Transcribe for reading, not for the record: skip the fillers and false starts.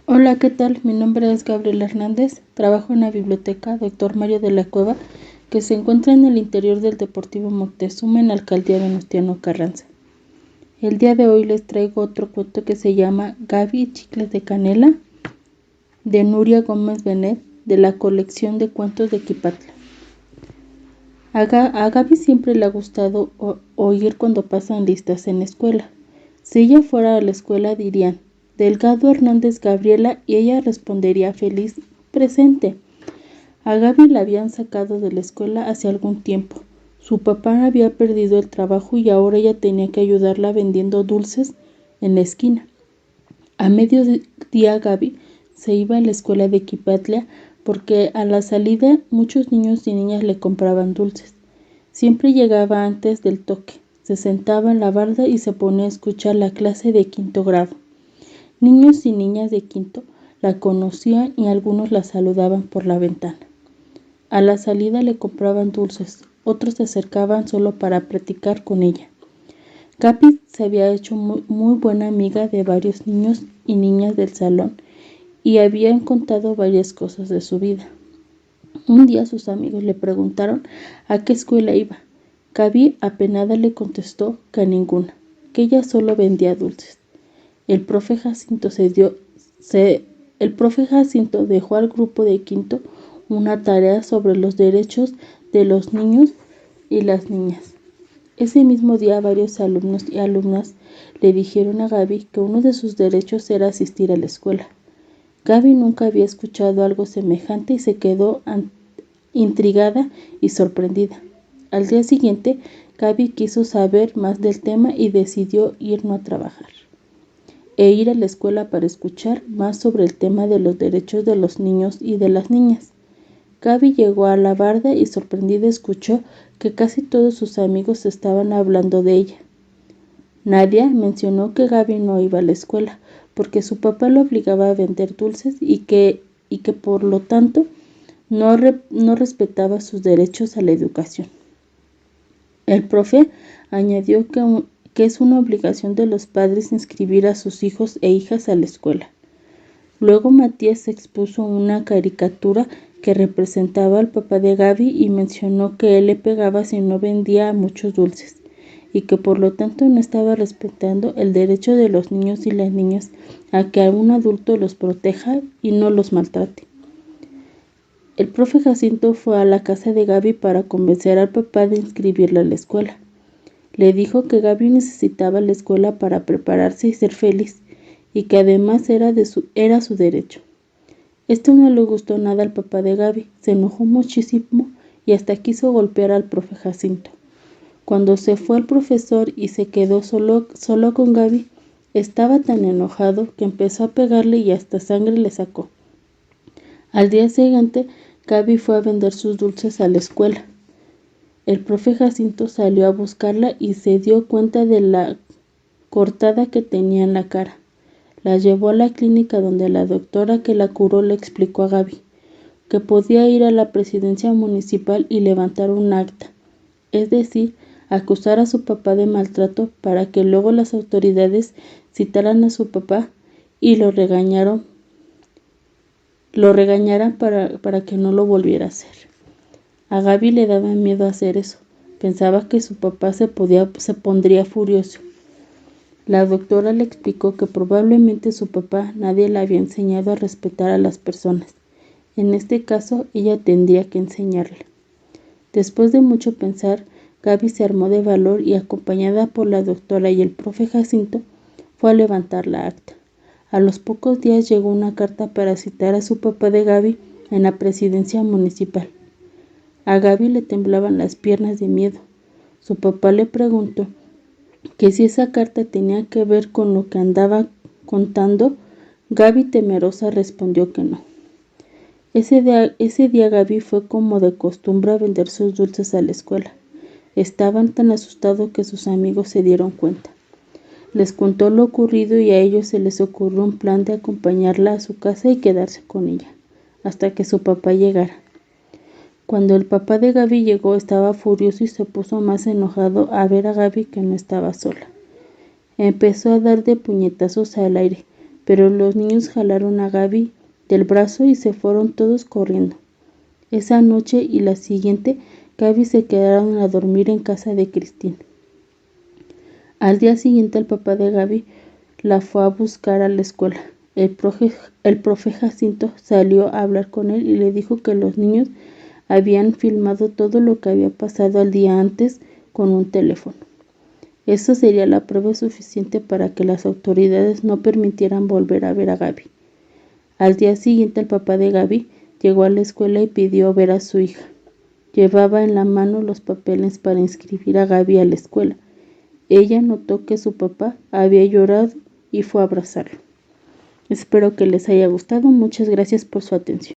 Hola, ¿qué tal? Mi nombre es Gabriela Hernández, trabajo en la biblioteca Dr. Mario de la Cueva, que se encuentra en el interior del Deportivo Moctezuma en la alcaldía Venustiano Carranza. El día de hoy les traigo otro cuento que se llama Gaby y Chicles de Canela, de Nuria Gómez Benet, de la colección de cuentos de Quipatla. A Gaby siempre le ha gustado oír cuando pasan listas en la escuela. Si ella fuera a la escuela dirían: Delgado Hernández Gabriela, y ella respondería feliz: presente. A Gaby la habían sacado de la escuela hace algún tiempo. Su papá había perdido el trabajo y ahora ella tenía que ayudarla vendiendo dulces en la esquina. A mediodía Gaby se iba a la escuela de Quipatla porque a la salida muchos niños y niñas le compraban dulces. Siempre llegaba antes del toque, se sentaba en la barda y se ponía a escuchar la clase de quinto grado. Niños y niñas de quinto la conocían y algunos la saludaban por la ventana. A la salida le compraban dulces, otros se acercaban solo para platicar con ella. Gaby se había hecho muy buena amiga de varios niños y niñas del salón y habían contado varias cosas de su vida. Un día sus amigos le preguntaron a qué escuela iba. Gaby apenada le contestó que a ninguna, que ella solo vendía dulces. El profe Jacinto dejó al grupo de quinto una tarea sobre los derechos de los niños y las niñas. Ese mismo día varios alumnos y alumnas le dijeron a Gaby que uno de sus derechos era asistir a la escuela. Gaby nunca había escuchado algo semejante y se quedó intrigada y sorprendida. Al día siguiente, Gaby quiso saber más del tema y decidió ir no a trabajar e ir a la escuela para escuchar más sobre el tema de los derechos de los niños y de las niñas. Gaby llegó a la barda y sorprendida escuchó que casi todos sus amigos estaban hablando de ella. Nadia mencionó que Gaby no iba a la escuela porque su papá lo obligaba a vender dulces y que por lo tanto no respetaba sus derechos a la educación. El profe añadió que es una obligación de los padres inscribir a sus hijos e hijas a la escuela. Luego Matías expuso una caricatura que representaba al papá de Gaby y mencionó que él le pegaba si no vendía muchos dulces y que por lo tanto no estaba respetando el derecho de los niños y las niñas a que un adulto los proteja y no los maltrate. El profe Jacinto fue a la casa de Gaby para convencer al papá de inscribirla a la escuela. Le dijo que Gaby necesitaba la escuela para prepararse y ser feliz, y que además era su derecho. Esto no le gustó nada al papá de Gaby, se enojó muchísimo y hasta quiso golpear al profe Jacinto. Cuando se fue el profesor y se quedó solo con Gaby, estaba tan enojado que empezó a pegarle y hasta sangre le sacó. Al día siguiente, Gaby fue a vender sus dulces a la escuela. El profe Jacinto salió a buscarla y se dio cuenta de la cortada que tenía en la cara. La llevó a la clínica donde la doctora que la curó le explicó a Gaby que podía ir a la presidencia municipal y levantar un acta, es decir, acusar a su papá de maltrato para que luego las autoridades citaran a su papá y lo regañaran para que no lo volviera a hacer. A Gaby le daba miedo hacer eso. Pensaba que su papá se pondría furioso. La doctora le explicó que probablemente su papá nadie le había enseñado a respetar a las personas. En este caso, ella tendría que enseñarle. Después de mucho pensar, Gaby se armó de valor y, acompañada por la doctora y el profe Jacinto, fue a levantar la acta. A los pocos días llegó una carta para citar a su papá de Gaby en la presidencia municipal. A Gaby le temblaban las piernas de miedo. Su papá le preguntó que si esa carta tenía que ver con lo que andaba contando. Gaby, temerosa, respondió que no. Ese día Gaby fue como de costumbre a vender sus dulces a la escuela. Estaban tan asustados que sus amigos se dieron cuenta. Les contó lo ocurrido y a ellos se les ocurrió un plan de acompañarla a su casa y quedarse con ella, hasta que su papá llegara. Cuando el papá de Gaby llegó, estaba furioso y se puso más enojado a ver a Gaby que no estaba sola. Empezó a dar de puñetazos al aire, pero los niños jalaron a Gaby del brazo y se fueron todos corriendo. Esa noche y la siguiente, Gaby se quedaron a dormir en casa de Cristina. Al día siguiente el papá de Gaby la fue a buscar a la escuela. El profe Jacinto salió a hablar con él y le dijo que los niños habían filmado todo lo que había pasado al día antes con un teléfono. Eso sería la prueba suficiente para que las autoridades no permitieran volver a ver a Gaby. Al día siguiente el papá de Gaby llegó a la escuela y pidió ver a su hija. Llevaba en la mano los papeles para inscribir a Gaby a la escuela. Ella notó que su papá había llorado y fue a abrazarlo. Espero que les haya gustado. Muchas gracias por su atención.